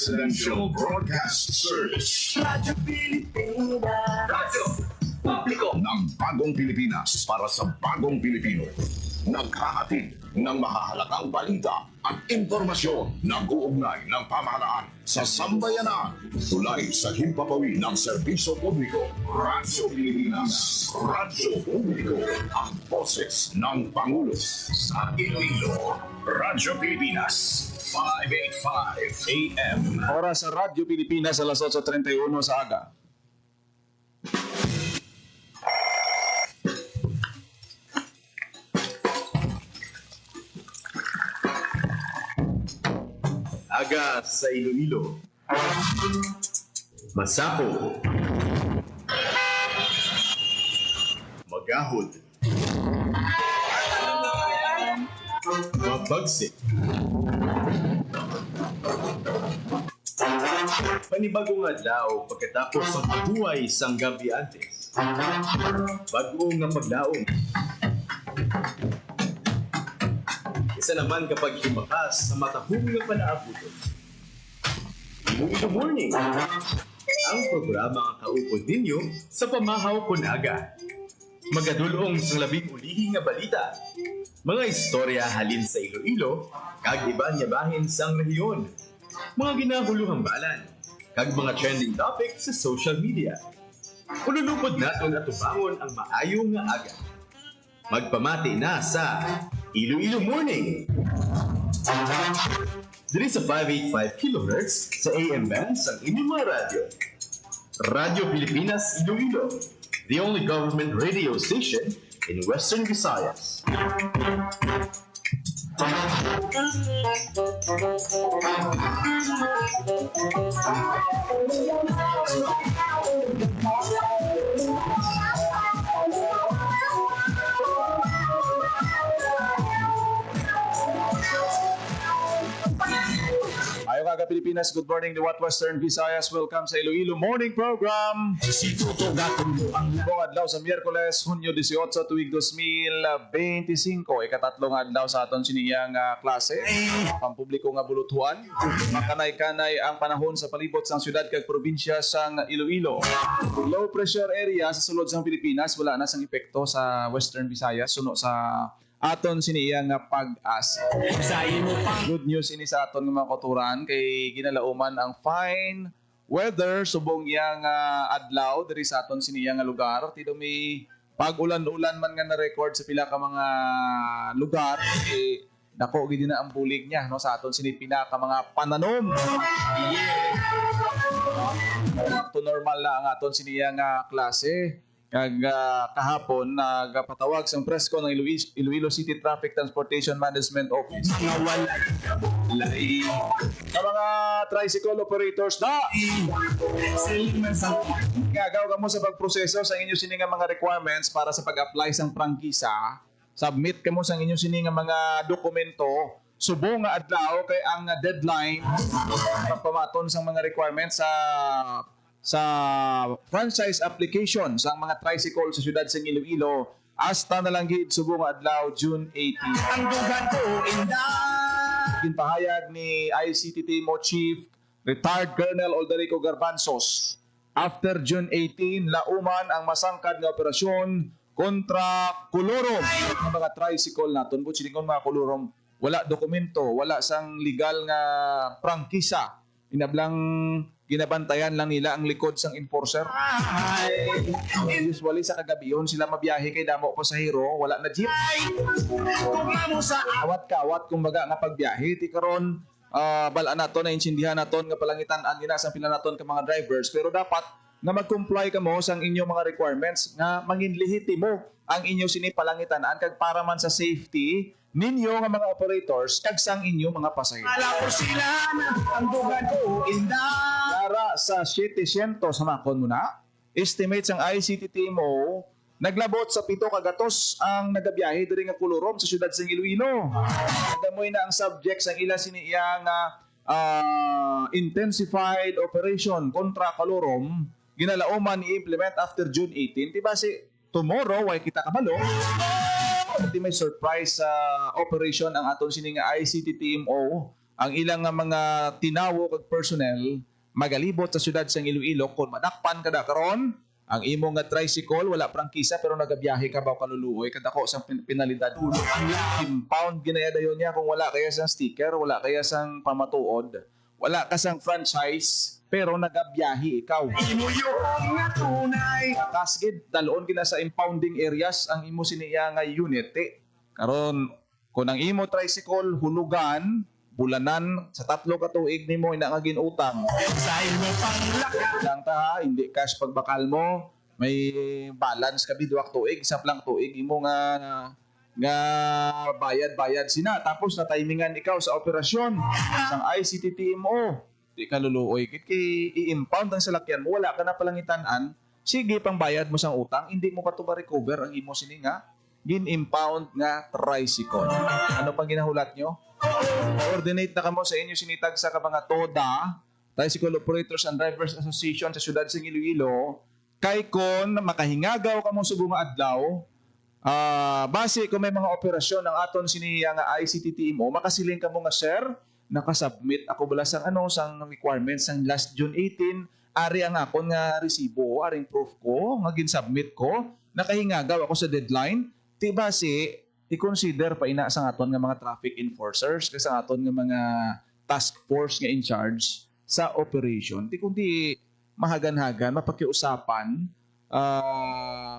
Presidential Broadcast Service. Radyo Pilipinas. Radyo Publiko ng Bagong Pilipinas para sa Bagong Pilipino. Naghahatid ng mahahalagang balita at impormasyon na uugnay ng pamahalaan sa sambayanan. Tulay sa himpapawid ng serbisyo publiko. Radyo Pilipinas. Radyo Publiko. Ang boses ng Pangulo sa Iloilo. Radyo Pilipinas. 585 AM. Oras sa Radyo Pilipinas, alas 8:31 sa aga. Aga sa Iloilo. Masapo. Magahod. Mabagsik. Panibagong adlaw pagkatapos ng pabuhay sang gabi antes. Bagong nga paglaom. Isa naman kapag himakas sa matahong nga panaabuton. Good morning! Ang programa nga kaupod ninyo sa pamahaw kunaga. Magadulong sa labing ulihi nga balita. Mga istorya halin sa Iloilo, kag iba niya bahin sang rehiyon. Mga ginahuluhang balan, kag mga trending topic sa social media. Ululupod naton at tubangon ang maayong nga aga. Magpamati na sa Iloilo Morning! Dili sa 585 kHz sa AM band sa inyong mga radyo. Radyo Pilipinas Iloilo, the only government radio station in Western Visayas. Ayaw kaga Pilipinas, good morning to What Western Visayas. Welcome sa Iloilo Morning Program. Buong adlaw sa Miyerkules, Hunyo 18, tuwig 2025. Ikatatlong adlaw sa aton siniyang klase. Pampubliko nga buluthuan. Makanay-kanay ang panahon sa palibot sang syudad kag probinsya sang Iloilo. Low pressure area sa sulod sang Pilipinas, wala na sang epekto sa Western Visayas. Suno sa aton siniyang pag-asa. Good news ini sa aton nga mga koturan kay ginalauman ang fine weather subong yang adlaw diri sa aton siniyang lugar. Tido may pag-ulan-ulan man nga na-record sa pila ka mga lugar kay dako gid na ang bulig niya no sa aton sini pinaka mga pananom. To normal na ang aton siniyang klase. Kag kahapon nagpatawag sang presko ng Iloilo City Traffic Transportation Management Office. Sa mga tricycle operators na gagaw ka mo sa pagproseso sa inyo sini nga mga requirements para sa pag-apply sang prangkisa. Submit ka mo sa inyo sini nga mga dokumento. Subong nga adlaw kay ang deadline pagpamaton sang mga requirements sa franchise application sa mga tricycle sa siyudad sa Iloilo hasta na lang gid subong adlaw June 18. Ang dugan ko inda. Ginpahayag ni ICT Timo Chief retired Colonel Alderico Garbanzos. After June 18, lauman ang masangkad nga operasyon kontra kulurom ng mga tricycle naton. But silingon mga kulurom, wala dokumento, wala sang legal nga prangkisa. Inablang ginabantayan lang nila ang likod sang enforcer. Usually sa kagabiyon sila mabiyahe kay damo pasahero, wala na jeep. Awat-kawat kumbaga nga pagbiyahe ti karon bala naton na insindihan naton nga palangitan-an gina sa pila naton ka mga drivers, pero dapat nga mag-comply ka mo sang inyong mga requirements nga manginlehitimo ang inyo sini palangitan-an kag para man sa safety ninyo nga mga operators kag sang inyo mga pasahero. Ala ko sila na ang dugan ko inda. Para sa 700 sa makon muna, estimate sang ICT Timo, naglabot sa 7 kagatos ang nagabiyahe diri nga kulurom sa syudad sa Iloilo. Nagamoy na ang subject sang ila siniyang intensified operation kontra kulurom ginalauman i-implement after June 18. Diba si tomorrow way kita kabalo Ati may surprise operation ang aton sining ICT TMO ang ilang nga mga tinawo kag personnel magalibot sa syudad sang Iloilo kung madakpan kada karon ang imo nga tricycle wala prangkisa pero nagabiyahe ka ba kaluluoy kadako sang penalidad impound ginayadayon niya kung wala kaya sang sticker wala kaya sang pamatuod wala ka sang franchise pero nagabiyahe ikaw Imo yung nga tunay. kasgid dalon gina sa impounding areas ang imo siniya nga unit karon kung ang imo tricycle hulugan bulanan sa 3 ka tuig nimo ina nga ginutang Sa imo panglaka. lang ta ha, hindi cash pagbakal mo may balance ka biduak tuig isa lang tuig imo nga bayad sina tapos na timingan ikaw sa operasyon sang ICTTMO di ka luluoy kit i-impound ang salakyan mo wala ka na palangitan-an sige pang bayad mo sang utang hindi mo pa to ma-recover ang imo sini nga gin-impound nga tricycle ano pang ginahulat nyo coordinate na kamo sa inyo sinitag sa mga TODA, Tricycle Operators and Drivers Association sa siyudad sa Iloilo, kay kon makahingagaw kamo subong nga adlaw, base kung may mga operasyon ng aton siniya nga ICTTMO, makasiling kamo nga sir, nakasubmit ako bala sang sang requirements sang last June 18, ari ang akon nga resibo, aring proof ko, nga gin-submit ko, nakahingagaw ako sa deadline, ti base i-consider pa ina sa aton nga mga traffic enforcers kasi sa aton nga mga task force nga in charge sa operation. Di kundi mahagan-hagan, mapakiusapan,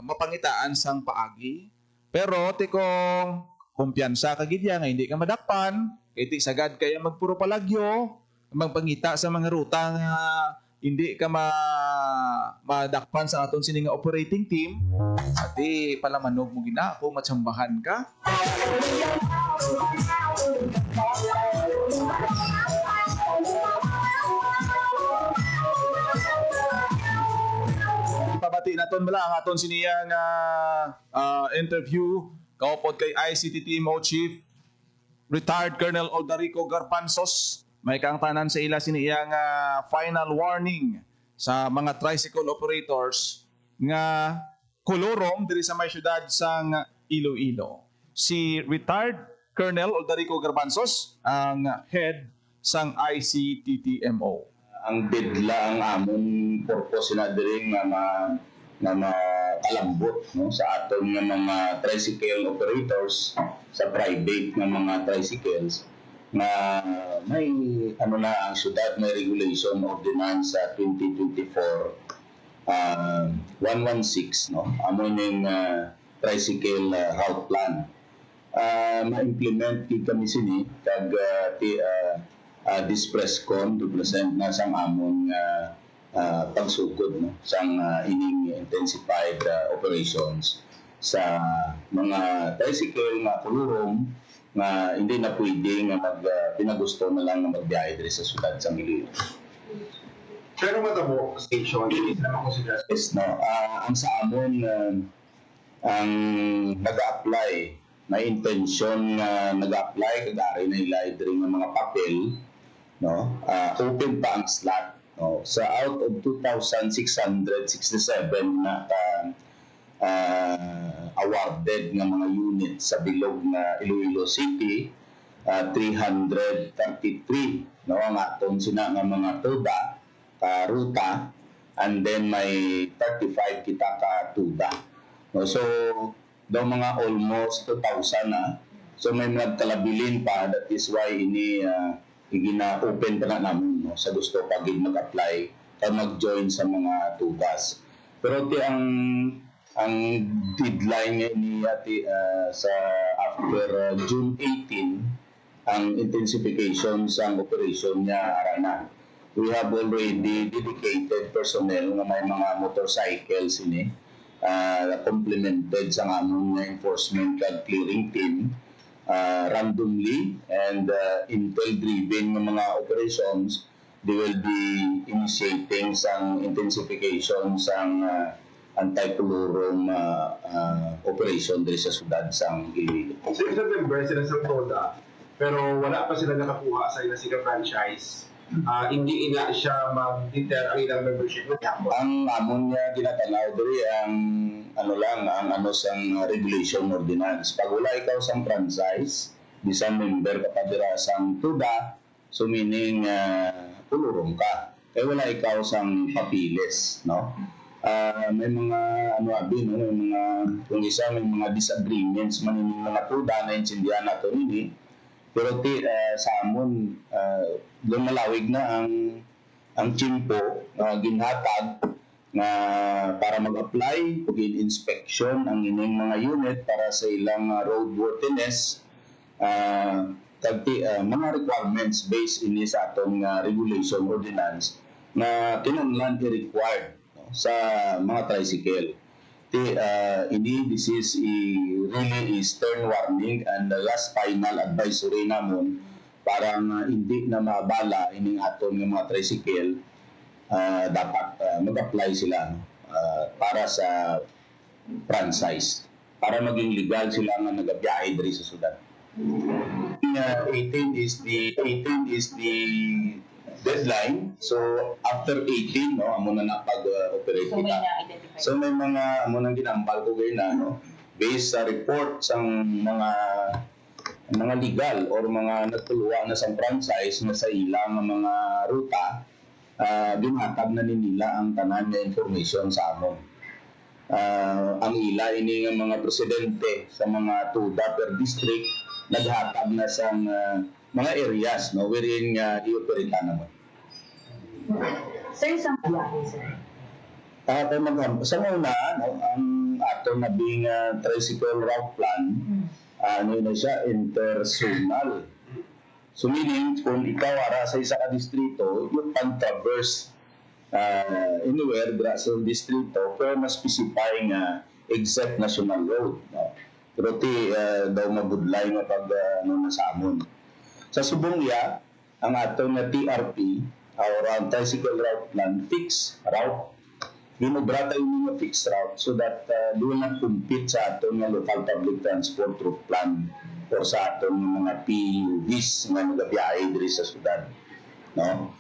mapangitaan sang paagi. Pero ti kung kumpiyansa ka gid nga hindi ka madakpan, kay ti sagad kaya magpuro palagyo, magpangita sa mga ruta nga hindi ka madakpan sa aton sini nga operating team, ati palamanog mo gina kung matsambahan ka. Ipabati naton bala ang aton siniya nga interview kaupod kay ICTTMO Chief Retired Colonel Aldarico Garbanzos. May kaangtanan sa ila siniya nga final warning sa mga tricycle operators nga kolorong diri sa may syudad sang Iloilo. Si retired Colonel Aldarico Garbanzos ang head sang ICTTMO. Ang bidla ang amon purpose na diri nga makalambot no sa aton nga mga tricycle operators sa private nga mga tricycles na may na ang syudad may regulation ordinance sa 2024 116 no amo ning tricycle route plan ma-implement kid kami sini kag this press con to present na sang amon pagsugod no sang ining intensified operations sa mga tricycle nga kulurong nga hindi na pwede nga pinagusto na lang nga magbiyahe diri sa syudad sa Iloilo. Pero matabo station hindi na consider Yes, no. Ang sa amon ang nag-apply may intention nga nag-apply kagari na ilay diri nga mga papel no open pa ang slot no sa out of 2,667 na awarded nga mga unit sa bilog na Iloilo City 333 no ang aton sina nga mga TODA ka ruta and then may 35 kita ka TODA no so daw mga almost 2,000 na so may nagkalabilin pa that is why ini igina-open pa na namin no sa gusto pag mag-apply o mag-join sa mga TODAs pero ang deadline ni sa after June 18 ang intensification sa operation niya arana. We have already dedicated personnel nga may mga motorcycles ini complemented sa among enforcement and clearing team randomly and intel driven ng mga operations they will be initiating sang intensification sang anti-kulurong operation diri sa syudad sang Iloilo. So, isang member sila sa TODA, pero wala pa sila nakakuha sa ilang franchise. Hindi ina siya mag-deter ang ilang membership ng Yapo. Ang amon niya ginatanaw diri ang sang regulation ordinance. Pag wala ikaw sang franchise, bisan member ka pa dira sang TODA, So meaning kulurong ka. Kaya wala ikaw sang papilis, no? May mga ano abi, no? May mga kung isa may mga disagreements man yung mga tuda na intindihan nato nini. Pero sa amon lumalawig na ang chimpo ginhatag na para mag-apply ug inspection ang ining mga unit para sa ilang roadworthiness mga requirements based ini sa atong regulation ordinance na kinahanglan i-required no, sa mga tricycle. This is really stern warning and the last final advisory namon para hindi na mabala ining aton nga mga tricycle dapat mag-apply sila no, para sa franchise para maging legal sila nga nagabiyahe diri sa syudad. 18 is the deadline. So after 18 no amo na napag-operate So may kita. na-identify. So may mga amo nang ginambal ko gay na no based sa report sang mga legal or mga nagtuluan na sa franchise na sa ilang mga ruta ginhatag na nila ang tanan nga information sa amon. Ang ila ini nga mga presidente sa mga tuda per district naghatag na sa mga areas no wherein i-operate naman. Sir, sa biyahe, sir? Sa una, no, ang ato na being tricycle route plan, ano na siya, interzonal. So meaning, kung ikaw ara sa isa ka distrito, you can traverse anywhere sa distrito pero ma-specify nga exact national road. No? Pero daw mabudlay nga pag nasamon. Sa Subongya, ang ato nga TRP, or tricycle route plan, fixed route. Ginobra tayo mga fixed route so that doon na compete sa ato nga local public transport route plan or sa ato mga PUVs nga nagabiyahe diri sa syudad. No?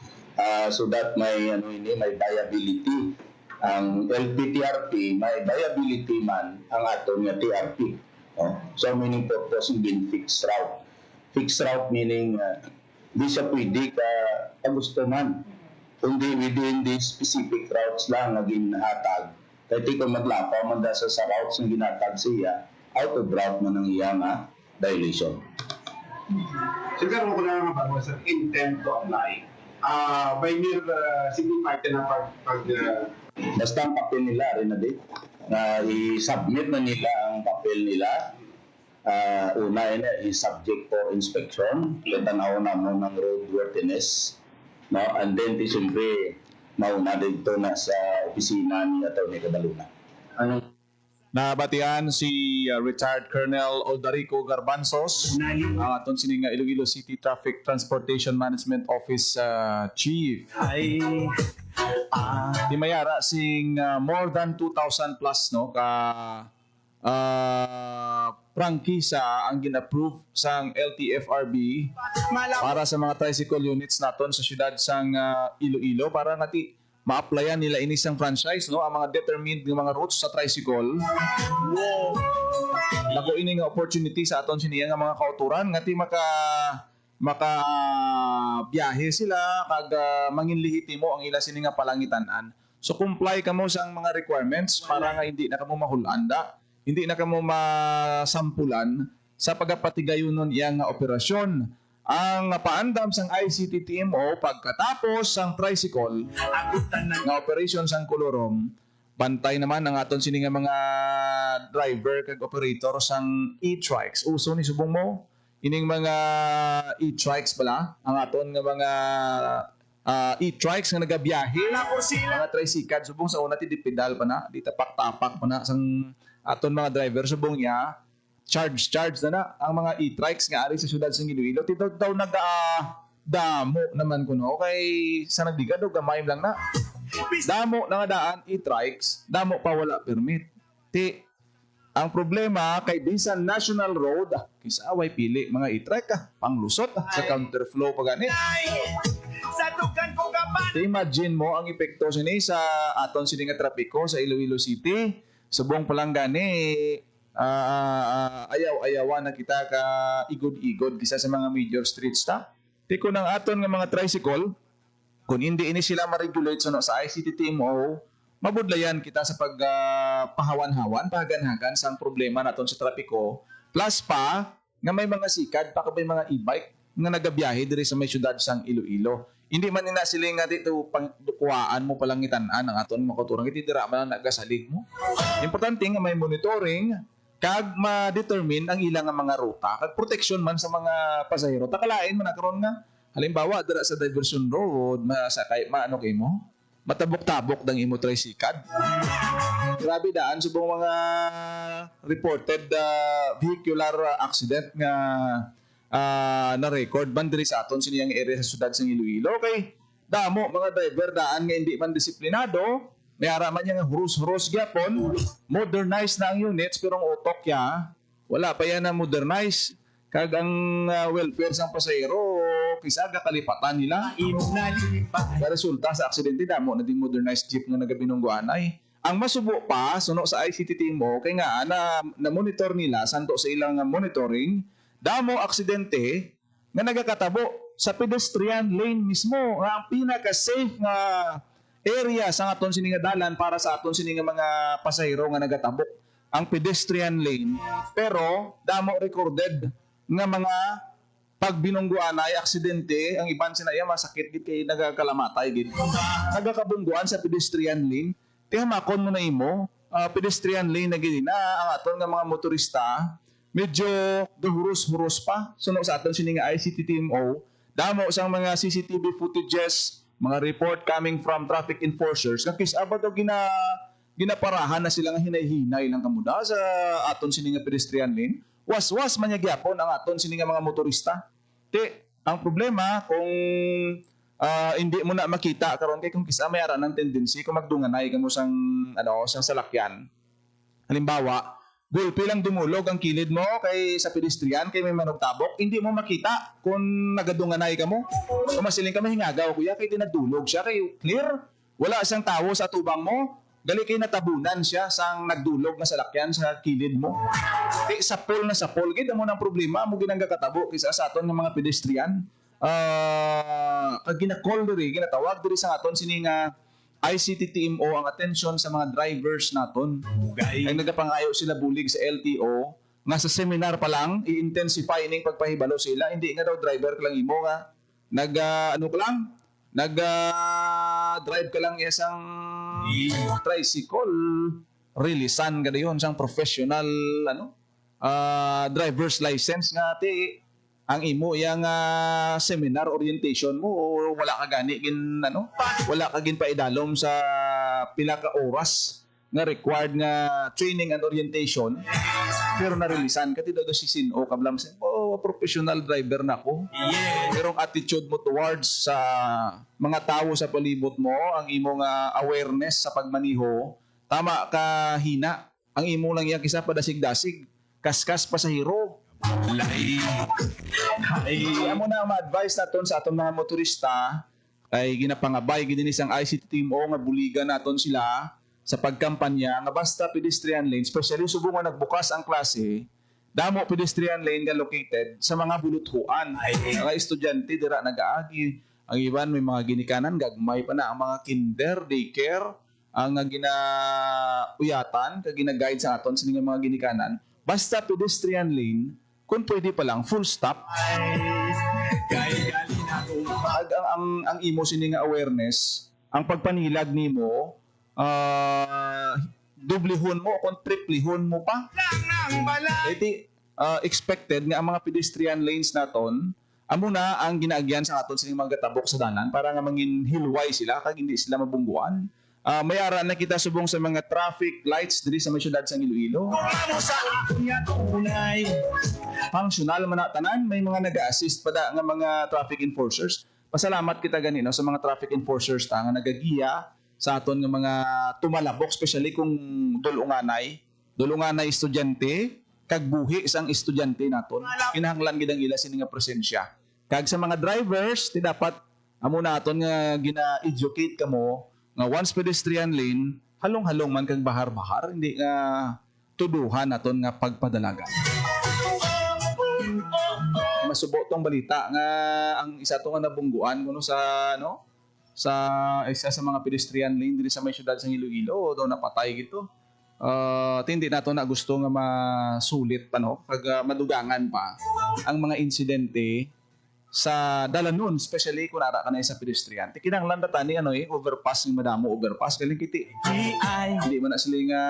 So that may may viability. Ang LPTRP may viability man ang ato nga TRP. No? So meaning purpose in fixed route. Fixed route meaning di siya pwede ka gusto man. Kundi within the specific routes lang na ginhatag. Kaya di ko maglapaw man sa routes na ginhatag siya, out of route man ang iyang violation. Siguro ko na naman sa intent to apply. By mere signify na pag Basta ang papel nila rin na din, na i-submit na nila ang papel nila. Una is subject for inspection. Tanaw na mo ng roadworthiness. No? And then, siyempre, mauna dito na sa opisina ni Atty. Cadaluna. Nabatian si retired Colonel Oldarico Garbanzos, ang aton sininga Iloilo City Traffic Transportation Management Office Chief. Di mayara sing more than 2,000 plus no ka prangkisa ang gin-approve sang LTFRB para sa mga tricycle units naton sa syudad sang Iloilo para ngati ma-applyan nila ini sang franchise no ang mga determined nga mga routes sa tricycle. Nako ini nga opportunity sa aton siniya nga mga kauturan ngati maka biyahe sila kag manginlihiti mo ang ila sini nga palangitan-an. So comply kamo sa mga requirements para nga hindi na kamo mahulanda, hindi na kamo masampulan sa pagapatigayonon iyang operasyon. Ang paandam sang ICT TMO pagkatapos sang tricycle nga operation sang kulurong, bantay naman ang aton sini nga mga driver kag operator sang e-trikes. Uso ni subong mo ining mga e-trikes pala ang aton nga mga e-trikes nga nagabiyahe mga tricycle subong sa una ti dipedal pa na di tapak-tapak pa na sang aton mga driver subong niya charge na ang mga e-trikes nga ari sa syudad sa Iloilo. Tito daw damo naman kuno kay sa nagdigad og gamay lang na. Damo na nga daan e-trikes, damo pa wala permit. Ang problema kay bisan national road, kisa away pili mga e-trike panglusot sa counterflow pa gani. Imagine mo ang epekto sini sa aton sini nga trapiko sa Iloilo City. Subong pa lang gani ayaw-ayawan na kita ka igod-igod kisa sa mga major streets ta. Tiko ng aton nga mga tricycle, kung hindi ini sila ma-regulate sa ICT-TMO, mabudlayan kita sa pagpahawan-hawan, pahagan-hagan sa problema naton sa trapiko. Plus pa, nga may mga sikad, pa may mga e-bike nga nagabiyahe diri sa may syudad sang Iloilo. Hindi man nila sila nga dito pangdukuhaan mo palang itanan ang aton makuturang iti dira man nagasalig mo. Importante nga may monitoring kag ma-determine ang ilang nga mga ruta kag protection man sa mga pasahero. Takalain man karon nga halimbawa dira sa diversion road masakay maano kay mo matabok-tabok dang imo tricycad. Grabe daan subong mga reported vehicular accident nga na-record man diri sa aton siniyang area sa syudad sa Iloilo. Okay, damo mga driver daan nga hindi man disiplinado, may araman niya nga hurus-hurus gyapon, modernized na ang units pero ang utok ya wala pa yan na modernize. Kag ang welfare sang pasahero kisaga kalipatan nila. Sa resulta sa aksidente damo na ding modernized jeep nga nagabinungguanay. Ang masubo pa suno sa ICT-TMO kay nga na monitor nila santo sa ilang monitoring damo aksidente nga nagakatabo sa pedestrian lane mismo nga ang pinaka-safe nga area sa aton sini nga dalan para sa aton sini nga mga pasahero nga nagatabok ang pedestrian lane pero damo recorded nga mga pagbinungguan ay aksidente ang iban sinaya masakit gid kay nagakalamatay gid nagakabungguan sa pedestrian lane tihamakon mo na imo pedestrian lane na gid na ang aton nga mga motorista medyo gahurus-hurus pa suno sa aton sini nga ICT-TMO damo sang mga CCTV footages mga report coming from traffic enforcers nga kisabad og ginaparahan na sila nga hinay-hinay lang kamuda sa aton sini nga pedestrian lane was man niya gyapon ang aton sini nga mga motorista. Ang problema kung hindi mo na makita karon kay kung kisa may ara ng tendency kung magdunganay kamo sang sang salakyan. Halimbawa, gulpi lang dumulog ang kilid mo kay sa pedestrian kay may manugtabok, hindi mo makita kung nagadunganay kamo. Kung masiling ka mahingagaw kuya kay dinadulog siya kay clear, wala siyang tawo sa tubang mo. Gali kay natabunan siya sang nagdulog na salakyan sa kilid mo. Kay sa pole gid mo nang problema mo ginang katabo kaysa sa aton nga mga pedestrian. Kag gina-call diri, ginatawag diri sa aton sini nga ICT-TMO ang attention sa mga drivers naton. Ay nagapangayo sila bulig sa LTO nga sa seminar pa lang i-intensify ning pagpahibalo sila, hindi nga daw driver ka lang imo nga drive ka lang isang tricycle releasan ka dayon sang professional driver's license nga ti ang imo yang seminar orientation mo o wala ka gani gin wala ka gin paidalom sa pila ka oras nga required nga training and orientation pero na-releasan ka ti daw sisin o kablam professional driver na ko. Pero ang attitude mo towards sa mga tao sa palibot mo, ang imong awareness sa pagmaniho, tama ka hina. Ang imo lang yan kisa padasig-dasig, kaskas pasahero. Amo na ang ma-advise naton sa aton mga motorista ay ginapangabay gid ni isang ICT-TMO nga buligan naton sila sa pagkampanya nga basta pedestrian lane, especially subong nga nagbukas ang klase, damo pedestrian lane nga located sa mga buluthuan. Mga estudyante dira nagaagi. Ang iban may mga ginikanan, gagmay pa na ang mga kinder, daycare, ang ginauyatan, kag gina-guide sa aton sa mga ginikanan. Basta pedestrian lane, kung pwede pa lang, full stop. Ang imo sini nga awareness, ang pagpanilag nimo, dublihon mo o triplihon mo pa. Expected nga ang mga pedestrian lanes naton amo na ang ginaagyan sa aton sa mga gatabok sa danan para nga mangin hilway sila kag hindi sila mabungguan. May ara na kita subong sa mga traffic lights diri sa may syudad sa Iloilo. Functional man na tanan, may mga nag-assist pa da nga mga traffic enforcers. Pasalamat kita ganino sa mga traffic enforcers ta nga nagagiya sa aton nga mga tumalabok, especially kung dulunganay estudyante kag buhi isang estudyante naton kinahanglan gid ang ila sini nga presensya. Kag sa mga drivers ti dapat amo naton nga gina-educate kamo nga once pedestrian lane halong-halong man kag bahar-bahar hindi nga tuduhan naton nga pagpadalaga. nakasubo tong balita nga ang isa to nga nabungguan kuno sa isa sa mga pedestrian lane diri sa may syudad sa Iloilo daw napatay gito. Hindi nato na gusto nga masulit pa no kag madugangan pa ang mga insidente sa dalanon, especially kung nara ka na sa pedestrian. Kinahanglan ta ni overpass ng madamo overpass galing kiti. Hindi man na sila nga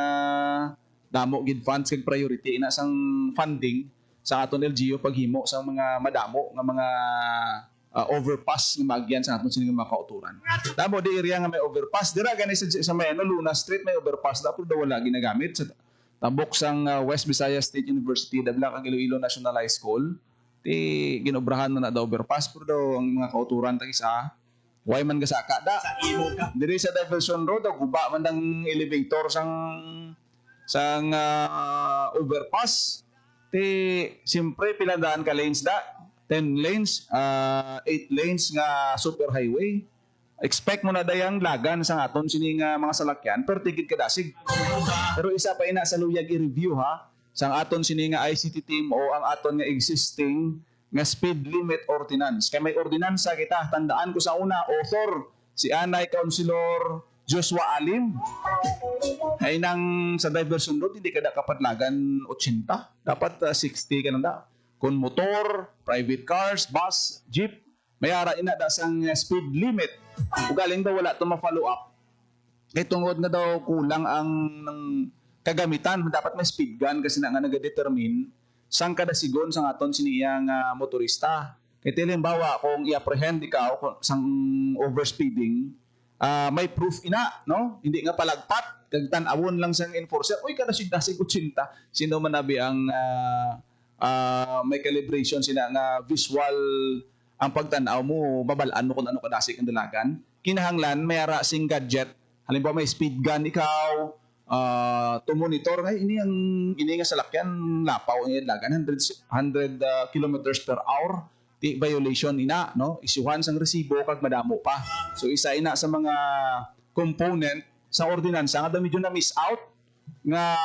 damo gid funds kag priority na sang funding sa aton LGU paghimo sa mga madamo nga mga overpass nga magyan sa aton sining mga kauturan. Damo di area nga may overpass dira gani sa may Luna Street may overpass dapat daw wala ginagamit sa tabok sang West Visayas State University dabla kag Iloilo National High School. Ginobrahan na daw overpass pero daw ang mga kauturan tag isa way man gasaka da diri sa diversion road daw guba man ang elevator sang overpass simpre pilandaan ka lanes da 10 lanes 8 lanes nga super highway expect mo na dayang lagan sa aton sining mga salakyan pero tigid ka dasig pero isa pa ina sa luyag i-review ha sang aton sini nga ICT team o ang aton nga existing nga speed limit ordinance. Kay may ordinansa kita, tandaan ko sa una, author, si Anay Councilor Joshua Alim. Ay nang sa diversion road, hindi ka da kapatlagan 80. Dapat 60 ka lang da. Kung motor, private cars, bus, jeep, may ara ina da sang speed limit. Ugaling daw wala ito ma-follow up. Kay tungod nga daw kulang ang kagamitan dapat may speed gun kasi nga nagadetermine sang kada sigon sang aton siniyang motorista. Kay halimbawa kung i-apprehend ikaw sang overspeeding, may proof ina, no? Hindi nga palagpat kag tan-awon lang sang enforcer. Uy kada sig-dasig 80. Sino man nabi ang may calibration sina nga visual ang pagtan-aw mo, babalaan mo kung ano kadasig ang dalagan. Kinahanglan may ara sing gadget. Halimbawa may speed gun ikaw, to monitor ngay ini nga salakyan lapaw ini lagan 100 kilometers per hour di violation ina no isyuhan sang resibo kag madamo pa so isa ina sa mga component sa ordinansa nga medyo na miss out nga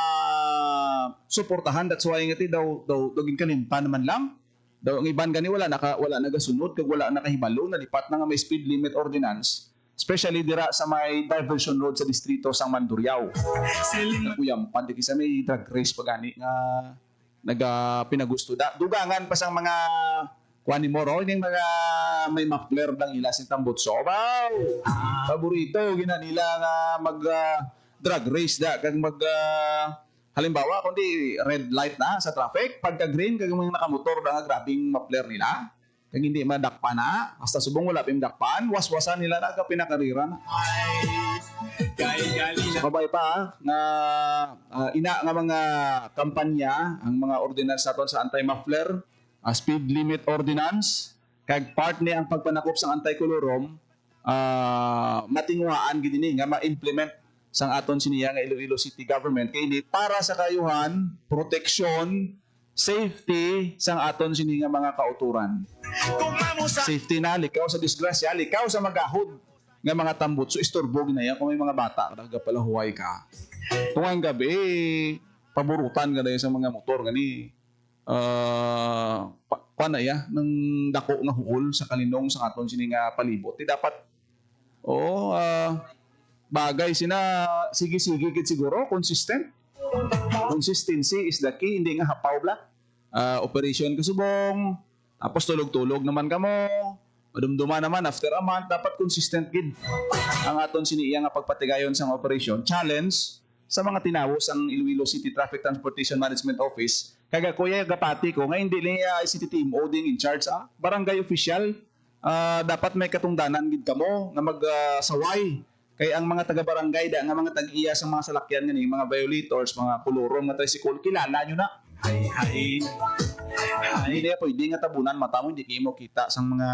suportahan that's why ngati daw dogin kalimpan naman lang daw ang iban gani wala nagasunod kag wala nakahibalo nalipat na nga may speed limit ordinance. Especially dira sa may diversion road sa distrito sang Mandurriao. Kuyang pandi sa may drag race pagani nga pinagusto da. Dugangan pa sang mga kuani moro ning mga may muffler lang ila sing tambutso. Wow! Paborito gina nila nga mag drag race da kag mag halimbawa kundi red light na sa traffic pagka green kag mga nakamotor da nga grabing muffler nila. Kag hindi madakpan na, basta subong wala pim dakpan, waswasan nila na ka pinakarira na. Kabay pa nga ina nga mga kampanya, ang mga ordinance naton sa anti-muffler, speed limit ordinance, kag part ni ang pagpanakop sa anti-kolorom, matinguhaan gid ni nga ma-implement sang aton siniya nga Iloilo City Government kay ini para sa kayuhan, proteksyon, safety sang aton sini nga mga kauturan. Safety na likaw sa disgrasya, likaw sa magahod nga mga tambot so istorbo ginaya kung may mga bata nagapalahuway ka. Tungang gabi paborutan ka dayon sa mga motor gani panaya ng dako nga huol sa kalinong sa aton sini nga palibot. Di dapat bagay sina sige-sige gid siguro consistent. Consistency is the key, hindi nga hapaw bla. Operation kasubong, tapos tulog-tulog naman kamo, madumduma naman after a month, dapat consistent gid. Ang aton siniya nga pagpatigayon sa operation. Challenge sa mga tinawos ang Iloilo City Traffic Transportation Management Office. Kaya kuya gapati ko, nga hindi niya ICT team o ding in charge, barangay official, dapat may katungdanan gid kamo nga magsaway. Kaya ang mga taga-barangay da, ang mga tag-iya sa mga salakyan nga mga violators, mga kulurong, mga tricycle, kilala nyo na. Hindi na pwede nga tabunan mata mo, hindi kayo mo kita sa mga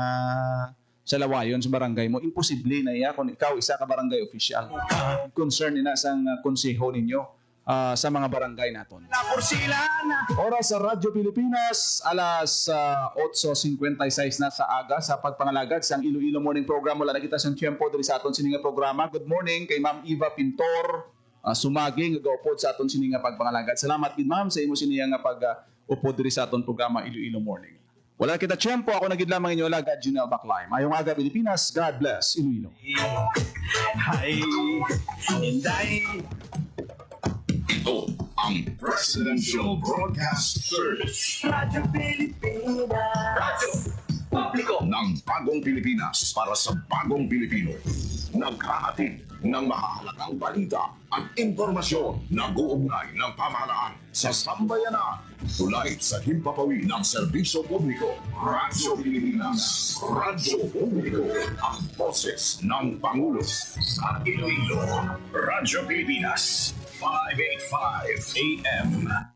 salawayon sa barangay mo. Imposible na iya kung ikaw isa ka barangay official. Concern nila sa konseho ninyo sa mga barangay naton. Oras sa Radyo Pilipinas, alas 8:56 na sa aga sa pagpangalagad sa Iloilo Morning Program. Wala na kita sa tiyempo diri sa aton sininga programa. Good morning kay Ma'am Eva Pintor, sumaging nag-upod sa aton sininga pagpangalagad. Salamat gid ma'am sa imo sininga nga pag-upod diri sa aton programa Iloilo Morning. Wala kita tiyempo, ako nagid lamang inyo alagad, Junel Baclaim. Ayong aga Pilipinas, God bless Iloilo. Ay, Inday. Ito ang Presidential Broadcast Service. Radyo Pilipinas. Radyo Publiko ng Bagong Pilipinas para sa Bagong Pilipino. Naghahatid ng mahahalagang balita at impormasyon na guugnay ng pamahalaan sa sambayanan. Tulay sa himpapawi ng serbisyo publiko. Radyo Pilipinas. Radyo Publiko. Ang boses ng Pangulo sa Iloilo. Radyo Pilipinas. 585 AM.